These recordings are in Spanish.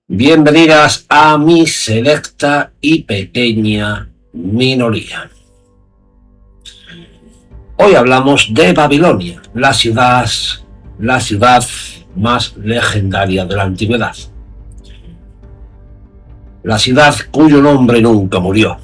Bienvenidas a mi selecta y pequeña minoría. Hoy hablamos de Babilonia, la ciudad más legendaria de la antigüedad. La ciudad cuyo nombre nunca murió.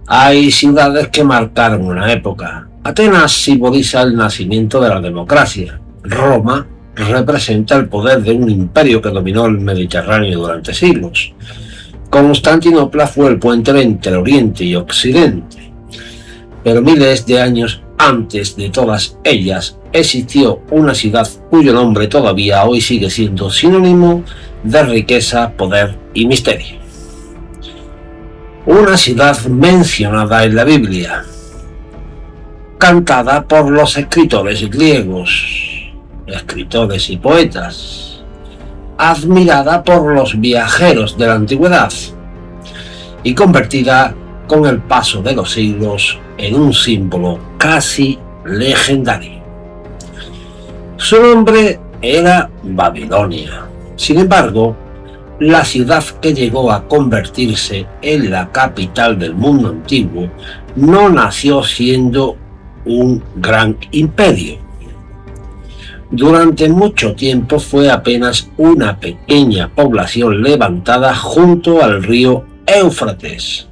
Hay ciudades que marcaron una época. Atenas simboliza el nacimiento de la democracia. Roma representa el poder de un imperio que dominó el Mediterráneo durante siglos. Constantinopla fue el puente entre Oriente y Occidente. Pero miles de años antes de todas ellas existió una ciudad cuyo nombre todavía hoy sigue siendo sinónimo de riqueza, poder y misterio. Una ciudad mencionada en la Biblia, cantada por los escritores griegos, escritores y poetas, admirada por los viajeros de la antigüedad y convertida con el paso de los siglos en un símbolo casi legendario. Su nombre era Babilonia. Sin embargo, la ciudad que llegó a convertirse en la capital del mundo antiguo no nació siendo un gran imperio. Durante mucho tiempo fue apenas una pequeña población levantada junto al río Éufrates,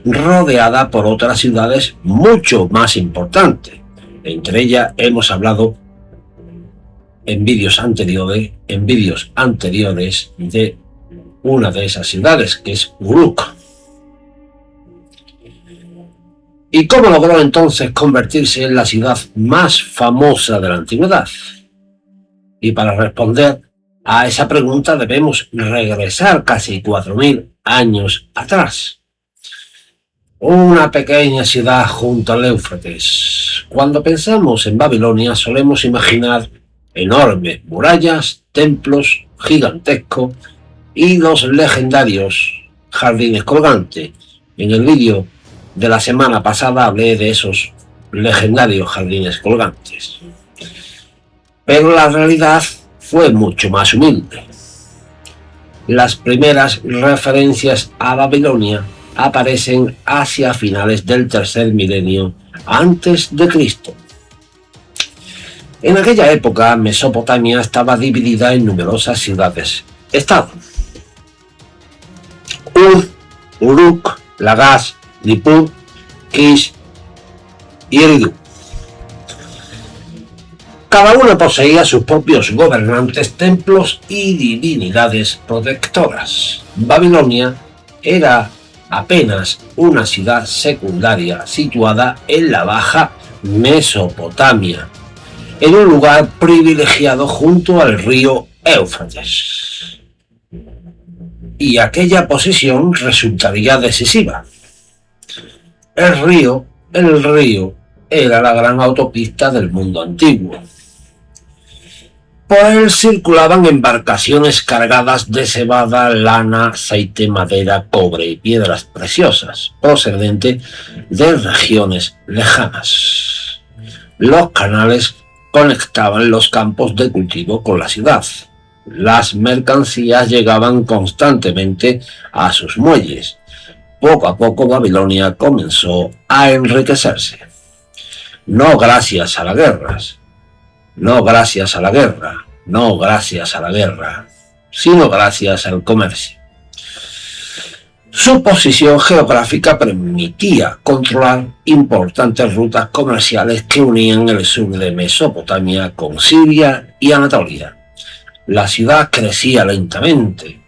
rodeada por otras ciudades mucho más importantes. Entre ellas hemos hablado en vídeos anteriores de una de esas ciudades, que es Uruk. ¿Y cómo logró entonces convertirse en la ciudad más famosa de la antigüedad? Y para responder a esa pregunta debemos regresar casi 4000 años atrás. Una pequeña ciudad junto al Éufrates. Cuando pensamos en Babilonia solemos imaginar enormes murallas, templos gigantescos y los legendarios jardines colgantes. En el vídeo de la semana pasada hablé de esos legendarios jardines colgantes. Pero la realidad fue mucho más humilde. Las primeras referencias a Babilonia aparecen hacia finales del tercer milenio antes de Cristo. En aquella época, Mesopotamia estaba dividida en numerosas ciudades-estado. Uruk, Lagash, Nippur, Kish y Eridu. Cada uno poseía sus propios gobernantes, templos y divinidades protectoras. Babilonia era apenas una ciudad secundaria situada en la Baja Mesopotamia, en un lugar privilegiado junto al río Éufrates. Y aquella posición resultaría decisiva. El río era la gran autopista del mundo antiguo. Por él circulaban embarcaciones cargadas de cebada, lana, aceite, madera, cobre y piedras preciosas, procedentes de regiones lejanas. Los canales conectaban los campos de cultivo con la ciudad. Las mercancías llegaban constantemente a sus muelles. Poco a poco Babilonia comenzó a enriquecerse. No gracias a las guerras, sino gracias al comercio. Su posición geográfica permitía controlar importantes rutas comerciales que unían el sur de Mesopotamia con Siria y Anatolia. La ciudad crecía lentamente.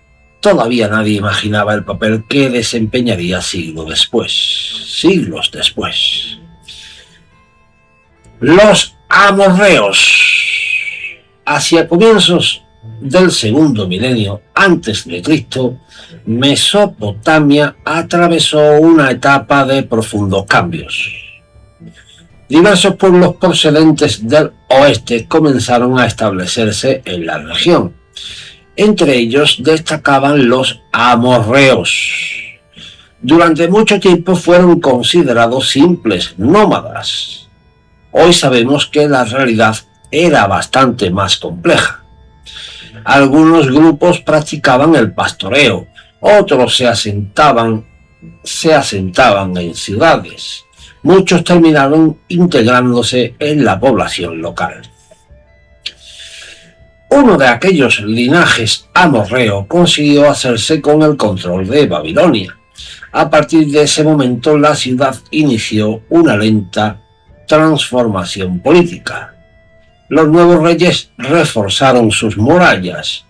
Todavía nadie imaginaba el papel que desempeñaría siglos después. Los amorreos. Hacia comienzos del segundo milenio antes de Cristo, Mesopotamia atravesó una etapa de profundos cambios. Diversos pueblos procedentes del oeste comenzaron a establecerse en la región. Entre ellos destacaban los amorreos. Durante mucho tiempo fueron considerados simples nómadas. Hoy sabemos que la realidad era bastante más compleja. Algunos grupos practicaban el pastoreo, otros se asentaban en ciudades. Muchos terminaron integrándose en la población local. Uno de aquellos linajes amorreo consiguió hacerse con el control de Babilonia. A partir de ese momento la ciudad inició una lenta transformación política. Los nuevos reyes reforzaron sus murallas,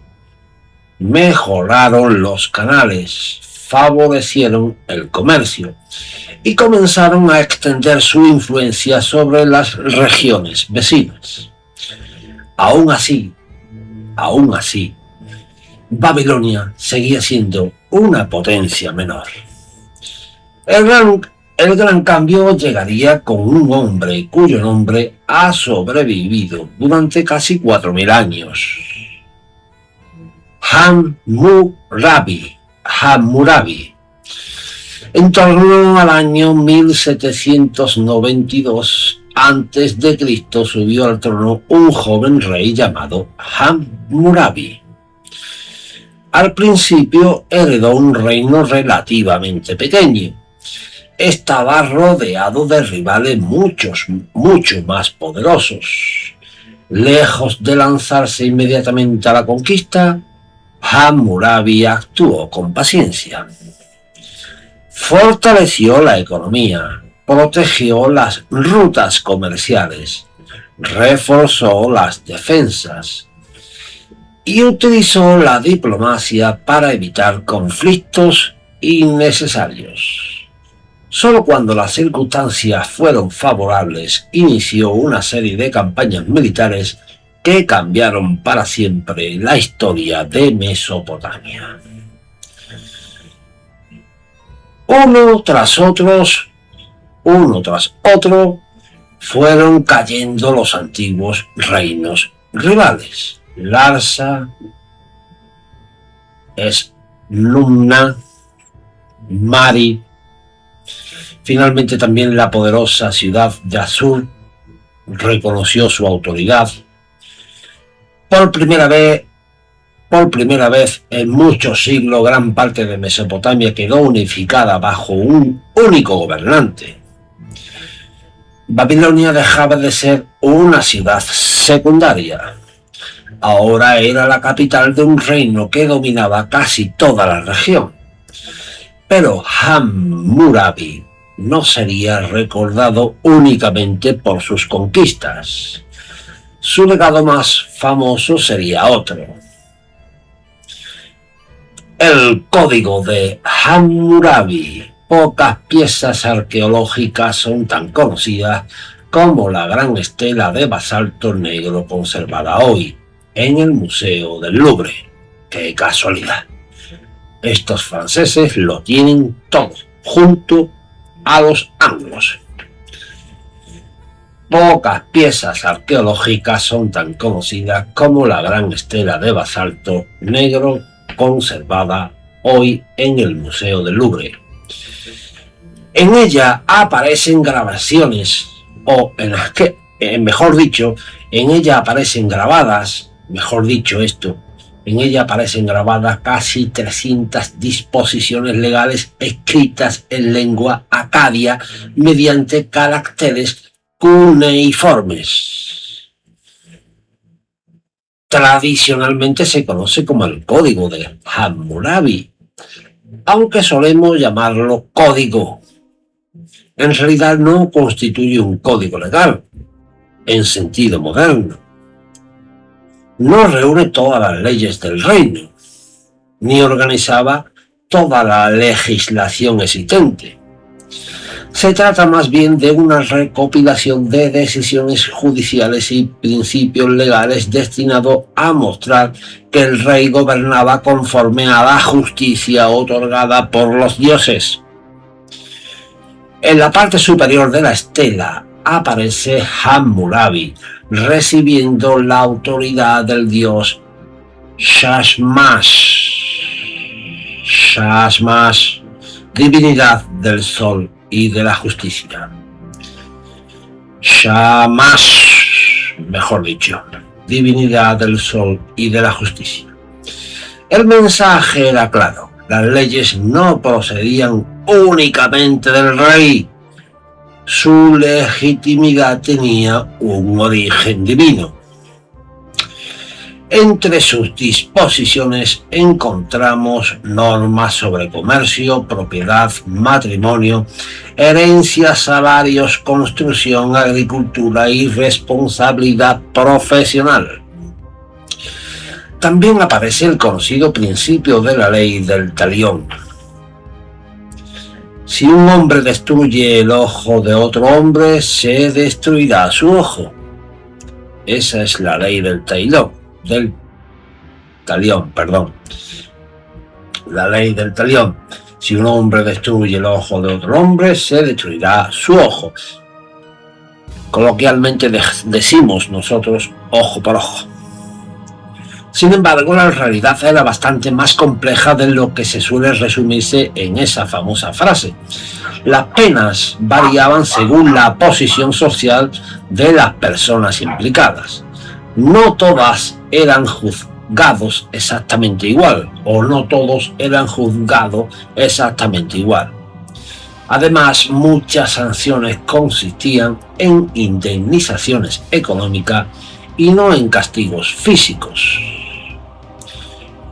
mejoraron los canales, favorecieron el comercio y comenzaron a extender su influencia sobre las regiones vecinas. Aún así, Babilonia seguía siendo una potencia menor. El gran cambio llegaría con un hombre cuyo nombre ha sobrevivido durante casi 4000 años. Hammurabi. En torno al año 1792 a.C. subió al trono un joven rey llamado Hammurabi. Al principio heredó un reino relativamente pequeño. Estaba rodeado de rivales mucho más poderosos. Lejos de lanzarse inmediatamente a la conquista, Hammurabi actuó con paciencia. Fortaleció la economía, protegió las rutas comerciales, reforzó las defensas y utilizó la diplomacia para evitar conflictos innecesarios. Solo cuando las circunstancias fueron favorables, inició una serie de campañas militares que cambiaron para siempre la historia de Mesopotamia. Uno tras otro, fueron cayendo los antiguos reinos rivales. Larsa, Esnumna, Mari. Finalmente también la poderosa ciudad de Assur reconoció su autoridad. Por primera vez en muchos siglos, gran parte de Mesopotamia quedó unificada bajo un único gobernante. Babilonia dejaba de ser una ciudad secundaria. Ahora era la capital de un reino que dominaba casi toda la región. Pero Hammurabi no sería recordado únicamente por sus conquistas. Su legado más famoso sería otro. El Código de Hammurabi. Pocas piezas arqueológicas son tan conocidas como la gran estela de basalto negro conservada hoy en el Museo del Louvre. ¡Qué casualidad! Estos franceses lo tienen todo, junto a los anglos. Pocas piezas arqueológicas son tan conocidas como la gran estela de basalto negro conservada hoy en el Museo del Louvre. En ella aparecen grabaciones, en ella aparecen grabadas casi 300 disposiciones legales escritas en lengua acadia mediante caracteres cuneiformes. Tradicionalmente se conoce como el Código de Hammurabi, aunque solemos llamarlo código. En realidad no constituye un código legal, en sentido moderno. No reúne todas las leyes del reino, ni organizaba toda la legislación existente. Se trata más bien de una recopilación de decisiones judiciales y principios legales destinado a mostrar que el rey gobernaba conforme a la justicia otorgada por los dioses. En la parte superior de la estela aparece Hammurabi recibiendo la autoridad del dios Shamash, divinidad del sol y de la justicia. Shamash, mejor dicho. divinidad del sol y de la justicia. El mensaje era claro: las leyes no procedían únicamente del rey, su legitimidad tenía un origen divino. Entre sus disposiciones encontramos normas sobre comercio, propiedad, matrimonio, herencia, salarios, construcción, agricultura y responsabilidad profesional. También aparece el conocido principio de la ley del talión. Si un hombre destruye el ojo de otro hombre, se destruirá su ojo. Esa es la ley del talión. La ley del talión. Si un hombre destruye el ojo de otro hombre, se destruirá su ojo. Coloquialmente decimos nosotros ojo por ojo. Sin embargo, la realidad era bastante más compleja de lo que se suele resumirse en esa famosa frase. Las penas variaban según la posición social de las personas implicadas. No todas eran juzgados exactamente igual, o no todos eran juzgados exactamente igual. Además, muchas sanciones consistían en indemnizaciones económicas y no en castigos físicos.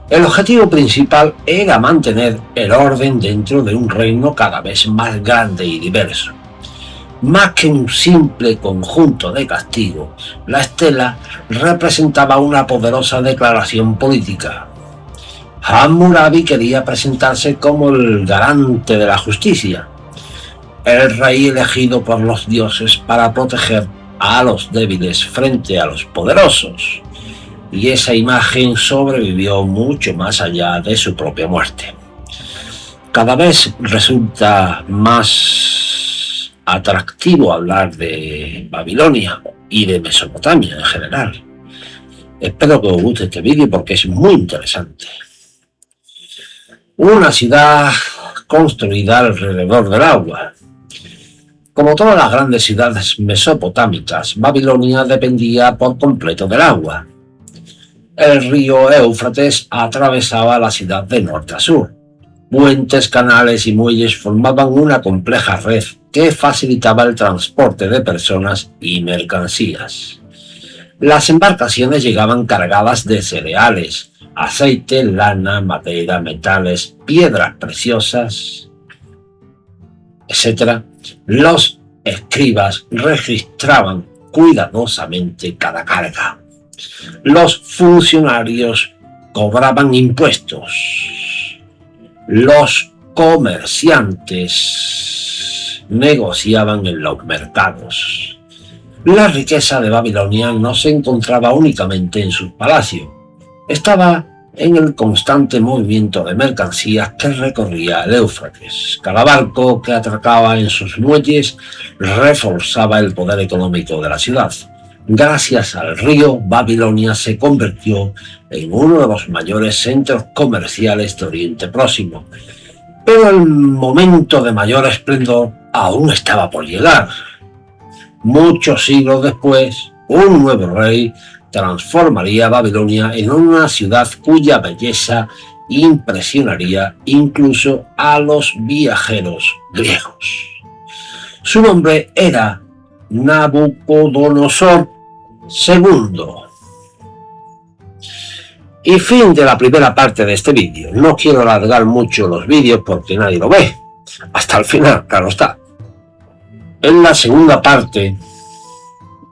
El objetivo principal era mantener el orden dentro de un reino cada vez más grande y diverso. Más que un simple conjunto de castigos, la estela representaba una poderosa declaración política. Hammurabi quería presentarse como el garante de la justicia, el rey elegido por los dioses para proteger a los débiles frente a los poderosos. Y esa imagen sobrevivió mucho más allá de su propia muerte. Cada vez resulta más atractivo hablar de Babilonia y de Mesopotamia en general. Espero que os guste este vídeo porque es muy interesante. Una ciudad construida alrededor del agua. Como todas las grandes ciudades mesopotámicas, Babilonia dependía por completo del agua. El río Éufrates atravesaba la ciudad de norte a sur. Puentes, canales y muelles formaban una compleja red que facilitaba el transporte de personas y mercancías. Las embarcaciones llegaban cargadas de cereales, aceite, lana, madera, metales, piedras preciosas, etc. Los escribas registraban cuidadosamente cada carga. Los funcionarios cobraban impuestos. Los comerciantes negociaban en los mercados. La riqueza de Babilonia no se encontraba únicamente en sus palacios. Estaba en el constante movimiento de mercancías que recorría el Éufrates. Cada barco que atracaba en sus muelles reforzaba el poder económico de la ciudad. Gracias al río, Babilonia se convirtió en uno de los mayores centros comerciales de Oriente Próximo. Pero el momento de mayor esplendor aún estaba por llegar. Muchos siglos después, un nuevo rey transformaría Babilonia en una ciudad cuya belleza impresionaría incluso a los viajeros griegos. Su nombre era Nabucodonosor II. Y fin de la primera parte de este vídeo. No quiero alargar mucho los vídeos porque nadie lo ve. Hasta el final, claro está. En la segunda parte,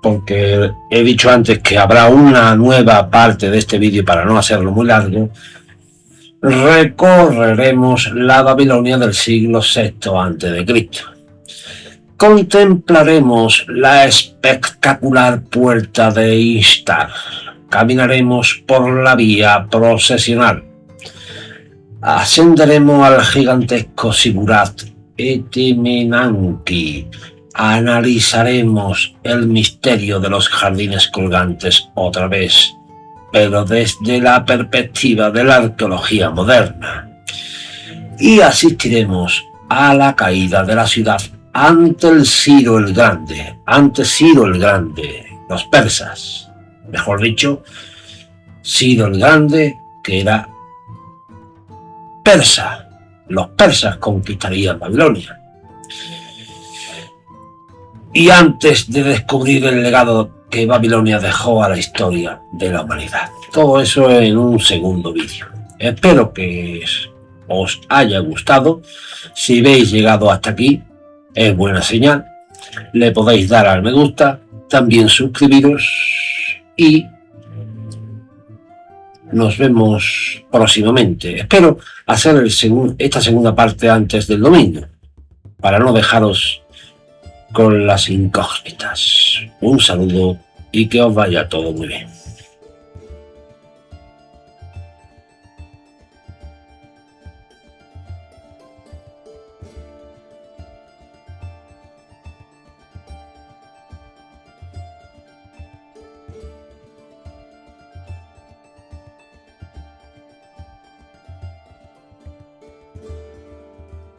porque he dicho antes que habrá una nueva parte de este vídeo para no hacerlo muy largo, recorreremos la Babilonia del siglo VI a.C. Contemplaremos la espectacular puerta de Ishtar. Caminaremos por la vía procesional. Ascenderemos al gigantesco Sigurat Etemenanki. Analizaremos el misterio de los jardines colgantes otra vez, pero desde la perspectiva de la arqueología moderna. Y asistiremos a la caída de la ciudad ante Ciro el Grande, los persas. mejor dicho, Ciro el Grande, que era persa. Los persas conquistarían Babilonia. Y antes de descubrir el legado que Babilonia dejó a la historia de la humanidad. Todo eso en un segundo vídeo. Espero que os haya gustado. Si habéis llegado hasta aquí, es buena señal. Le podéis dar al me gusta, también suscribiros y nos vemos próximamente. Espero hacer esta segunda parte antes del domingo, para no dejaros con las incógnitas. Un saludo y que os vaya todo muy bien.